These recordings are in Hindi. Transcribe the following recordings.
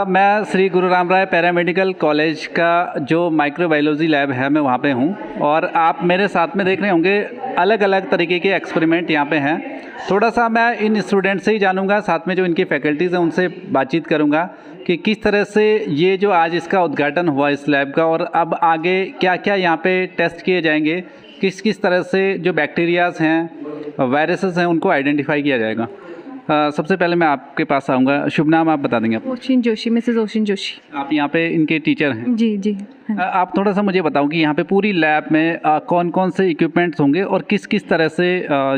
मैं श्री गुरु राम राय पैरामेडिकल कॉलेज का जो माइक्रोबायोलॉजी लैब है मैं वहाँ पे हूँ, और आप मेरे साथ में देख रहे होंगे अलग अलग तरीके के एक्सपेरिमेंट यहाँ पे हैं। थोड़ा सा मैं इन स्टूडेंट से ही जानूँगा, साथ में जो इनकी फैकल्टीज़ हैं उनसे बातचीत करूँगा कि किस तरह से ये जो आज इसका उद्घाटन हुआ इस लैब का, और अब आगे क्या क्या यहाँ पे टेस्ट किए जाएंगे, किस किस तरह से जो बैक्टीरियाज़ हैं, वायरसेस हैं, उनको आइडेंटिफाई किया जाएगा। सबसे पहले मैं आपके पास आऊँगा। शुभ नाम आप बता देंगे? Ocean Joshi, Mrs ocean Joshi. आप यहाँ पे इनके टीचर हैं? जी जी। आप थोड़ा सा मुझे बताओ कि यहाँ पे पूरी लैब में कौन कौन से इक्विपमेंट्स होंगे और किस किस तरह से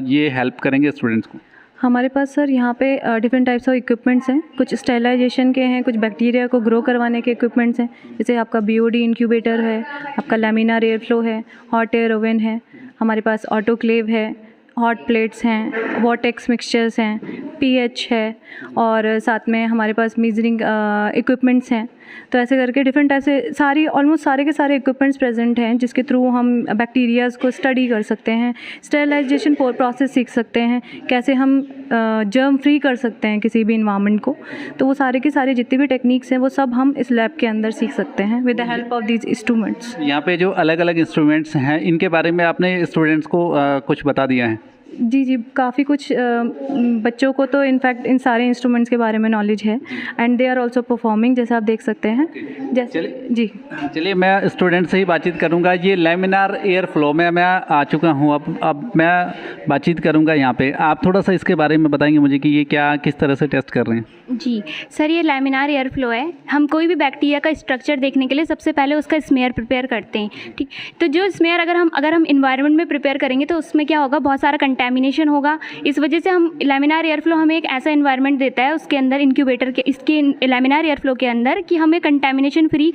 ये हेल्प करेंगे स्टूडेंट्स को? हमारे पास सर यहाँ पे डिफरेंट टाइप्स ऑफ इक्विपमेंट्स हैं। कुछ स्टेरिलाइजेशन के हैं, कुछ बैक्टीरिया को ग्रो करवाने के इक्विपमेंट्स हैं। जैसे आपका बीओडी इंक्यूबेटर है, आपका लैमिनार एयर फ्लो है, हॉट एयर ओवन है, हमारे पास ऑटोक्लेव है, हॉट प्लेट्स हैं, वॉटेक्स मिक्सचर्स हैं, पीएच है, और साथ में हमारे पास मीजरिंग इक्विपमेंट्स हैं। तो ऐसे करके डिफरेंट टाइप से ऑलमोस्ट सारे के सारे इक्विपमेंट्स प्रेजेंट हैं, जिसके थ्रू हम बैक्टीरियाज़ को स्टडी कर सकते हैं, स्टेरिलाइजेशन प्रोसेस सीख सकते हैं, कैसे हम जर्म फ्री कर सकते हैं किसी भी इन्वायरमेंट को। तो वो सारे के सारे जितने भी टेक्निक्स हैं वो सब हम इस लैब के अंदर सीख सकते हैं with the help of these instruments. यहाँ पे जो अलग अलग इंस्ट्रूमेंट्स हैं इनके बारे में आपने स्टूडेंट्स को कुछ बता दिया है? जी जी, काफ़ी कुछ बच्चों को तो इनफैक्ट इन सारे इंस्ट्रूमेंट्स के बारे में नॉलेज है, and they are also performing, जैसा आप देख सकते हैं। जैसे जी चलिए मैं स्टूडेंट से ही बातचीत करूंगा। ये लैमिनार एयर फ्लो में मैं आ चुका हूं, अब मैं बातचीत करूंगा यहाँ पे। आप थोड़ा सा इसके बारे में बताएंगे मुझे कि ये क्या किस तरह से टेस्ट कर रहे हैं? जी सर, ये लैमिनार एयर फ्लो है। हम कोई भी बैक्टीरिया का स्ट्रक्चर देखने के लिए सबसे पहले उसका स्मेयर प्रिपेयर करते हैं, ठीक। तो जो स्मेयर अगर हम इन्वायरमेंट में प्रिपेयर करेंगे तो उसमें क्या होगा, बहुत सारा कंटेमिनेशन होगा। इस वजह से हम लैमिनार एयर फ्लो हमें एक ऐसा इन्वायरमेंट देता है उसके अंदर इंक्यूबेटर के, इसके लैमिनार एयर फ्लो के अंदर, कि हमें कंटेमिनेशन फ्री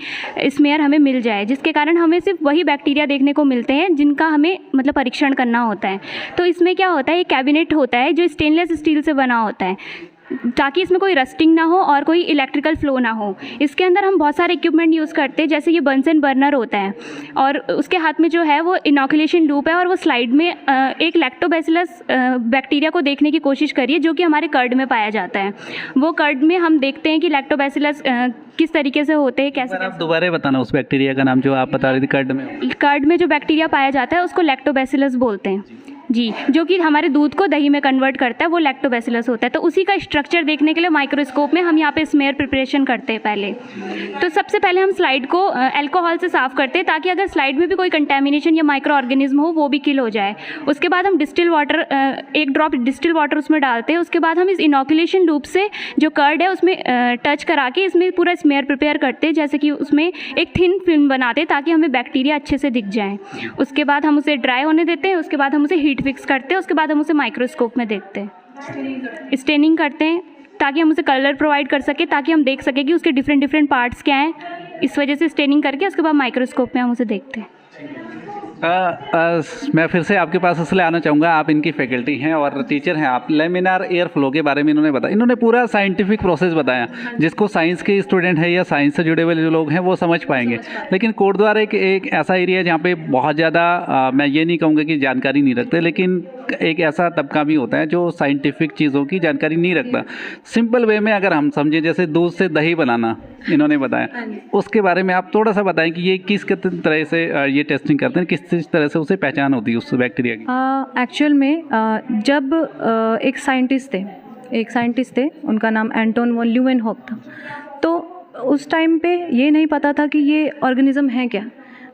स्मेयर हमें मिल जाए, जिसके कारण हमें सिर्फ वही बैक्टीरिया देखने को मिलते हैं जिनका हमें मतलब परीक्षण करना होता है। तो इसमें क्या होता है, एक कैबिनेट होता है जो स्टेनलेस स्टील से बना होता है, ताकि इसमें कोई रस्टिंग ना हो और कोई इलेक्ट्रिकल फ्लो ना हो। इसके अंदर हम बहुत सारे इक्विपमेंट यूज़ करते हैं, जैसे ये बंसन बर्नर होता है, और उसके हाथ में जो है वो इनोकुलेशन लूप है, और वो स्लाइड में एक लैक्टोबैसिलस बैक्टीरिया को देखने की कोशिश करिए, जो कि हमारे कर्ड में पाया जाता है। वो कर्ड में हम देखते हैं कि लैक्टोबैसिलस किस तरीके से होते हैं, कैसे। आप दोबारा बताना उस बैक्टीरिया का नाम जो आप बता रहे थे। कर्ड में जो बैक्टीरिया पाया जाता है उसको लैक्टोबैसिलस बोलते हैं जी, जो कि हमारे दूध को दही में कन्वर्ट करता है, वो लैक्टोबैसिलस होता है। तो उसी का स्ट्रक्चर देखने के लिए माइक्रोस्कोप में हम यहाँ पे स्मेयर प्रिपरेशन करते हैं पहले। तो सबसे पहले हम स्लाइड को अल्कोहल से साफ़ करते हैं, ताकि अगर स्लाइड में भी कोई कंटेमिनेशन या माइक्रो ऑर्गेनिज्म हो वो भी किल हो जाए। उसके बाद हम डिस्टिल वाटर, एक ड्रॉप डिस्टिल वाटर उसमें डालते हैं। उसके बाद हम इस इनोकुलेशन लूप से जो कर्ड है उसमें टच करा के इसमें पूरा स्मेयर प्रिपेयर करते हैं, जैसे कि उसमें एक थिन फिल्म बनाते हैं ताकि हमें बैक्टीरिया अच्छे से दिख जाए। उसके बाद हम उसे ड्राई होने देते हैं, उसके बाद हम उसे हीट फिक्स करते हैं, उसके बाद हम उसे माइक्रोस्कोप में देखते हैं, स्टेनिंग करते हैं, ताकि हम उसे कलर प्रोवाइड कर सके, ताकि हम देख सके कि उसके डिफरेंट पार्ट्स क्या हैं। इस वजह से स्टेनिंग करके उसके बाद माइक्रोस्कोप में हम उसे देखते हैं। मैं फिर से आपके पास इसलिए आना चाहूँगा, आप इनकी फैकल्टी हैं और टीचर हैं आप। लैमिनार एयर फ्लो के बारे में इन्होंने बताया, इन्होंने पूरा साइंटिफिक प्रोसेस बताया, जिसको साइंस के स्टूडेंट हैं या साइंस से जुड़े हुए जो लोग हैं वो समझ पाएंगे। लेकिन कोटद्वार एक ऐसा एरिया है जहाँ पे बहुत ज़्यादा मैं ये नहीं कहूँगा कि जानकारी नहीं रखते, लेकिन एक ऐसा तबका भी होता है जो साइंटिफिक चीज़ों की जानकारी नहीं रखता। सिंपल वे में अगर हम समझें, जैसे दूध से दही बनाना इन्होंने बताया, उसके बारे में आप थोड़ा सा बताएं कि ये किस तरह से ये टेस्टिंग करते हैं, किस तरह से उसे पहचान होती है उस बैक्टीरिया की? एक्चुअल में जब एक साइंटिस्ट थे, उनका नाम एंटोन वॉन ल्यूवेनहॉक था। तो उस टाइम पे ये नहीं पता था कि ये ऑर्गेनिज्म है क्या।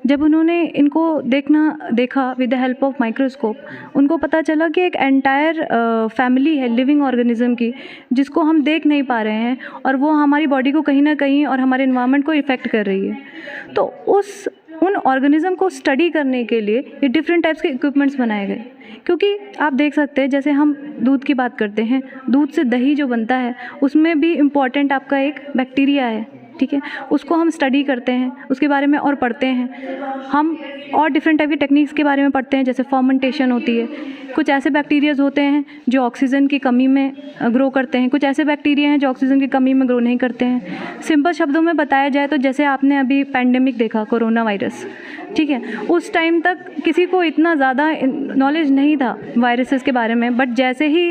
जब उन्होंने इनको देखा with the help of microscope, उनको पता चला कि एक एंटायर फैमिली है लिविंग ऑर्गेनिज्म की, जिसको हम देख नहीं पा रहे हैं, और वो हमारी बॉडी को कहीं ना कहीं और हमारे इन्वायरमेंट को इफ़ेक्ट कर रही है। तो उन ऑर्गेनिज्म को स्टडी करने के लिए ये डिफरेंट टाइप्स के इक्विपमेंट्स बनाए गए। क्योंकि आप देख सकते हैं, जैसे हम दूध की बात करते हैं, दूध से दही जो बनता है उसमें भी इम्पॉर्टेंट आपका एक बैक्टीरिया है। ठीक है, उसको हम स्टडी करते हैं, उसके बारे में और पढ़ते हैं हम, और डिफरेंट टाइप की टेक्निक्स के बारे में पढ़ते हैं, जैसे फर्मेंटेशन होती है। कुछ ऐसे बैक्टीरियाज होते हैं जो ऑक्सीजन की कमी में ग्रो करते हैं, कुछ ऐसे बैक्टीरिया हैं जो ऑक्सीजन की कमी में ग्रो नहीं करते हैं। सिंपल शब्दों में बताया जाए तो जैसे आपने अभी पैंडेमिक देखा, कोरोना वायरस, ठीक है, उस टाइम तक किसी को इतना ज़्यादा नॉलेज नहीं था वायरसेस के बारे में, बट जैसे ही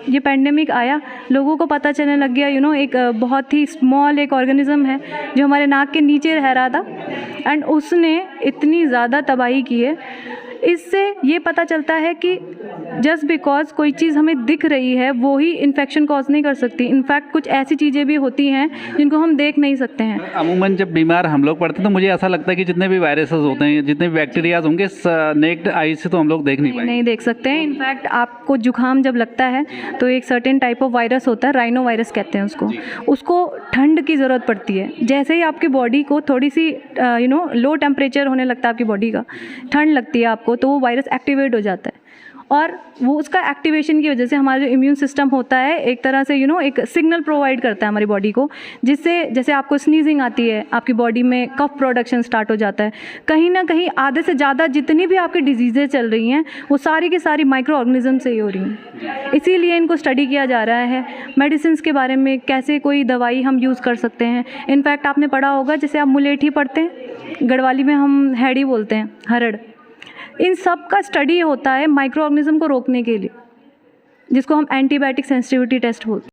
ये पैंडेमिक आया लोगों को पता चलने लग गया, एक बहुत ही स्मॉल एक ऑर्गेनिज्म है जो हमारे नाक के नीचे रह रहा था, एंड उसने इतनी ज़्यादा तबाही की है। इससे ये पता चलता है कि जस्ट बिकॉज कोई चीज़ हमें दिख रही है वो ही इन्फेक्शन कॉज नहीं कर सकती। इनफैक्ट कुछ ऐसी चीज़ें भी होती हैं जिनको हम देख नहीं सकते हैं। अमूमन जब बीमार हम लोग पड़ते हैं तो मुझे ऐसा लगता है कि जितने भी वायरसेस होते हैं, जितने भी बैक्टीरियाज होंगे, नेक्ड आई से तो हम लोग देख नहीं पाएंगे, नहीं देख सकते हैं। इनफैक्ट आपको जुकाम जब लगता है तो एक सर्टेन टाइप ऑफ वायरस होता है, राइनो वायरस कहते हैं उसको ठंड की ज़रूरत पड़ती है। जैसे ही आपकी बॉडी को थोड़ी सी लो टेम्परेचर होने लगता है, आपकी बॉडी का ठंड लगती है आपको, तो वो वायरस एक्टिवेट हो जाता है, और वो उसका एक्टिवेशन की वजह से हमारा जो इम्यून सिस्टम होता है एक तरह से एक सिग्नल प्रोवाइड करता है हमारी बॉडी को, जिससे जैसे आपको स्नीजिंग आती है, आपकी बॉडी में कफ प्रोडक्शन स्टार्ट हो जाता है। कहीं ना कहीं आधे से ज़्यादा जितनी भी आपकी डिजीज़ें चल रही हैं वो सारी की सारी माइक्रो ऑर्गेनिज्म से ही हो रही हैं। इसीलिए इनको स्टडी किया जा रहा है। मेडिसिन के बारे में कैसे कोई दवाई हम यूज़ कर सकते हैं। इनफैक्ट आपने पढ़ा होगा, जैसे आप मुलेठी पढ़ते हैं, गढ़वाली में हम हैड़ी बोलते हैं, हरड़, इन सब का स्टडी होता है माइक्रो ऑर्गेनिज्म को रोकने के लिए, जिसको हम एंटीबायोटिक सेंसिटिविटी टेस्ट बोलते हैं।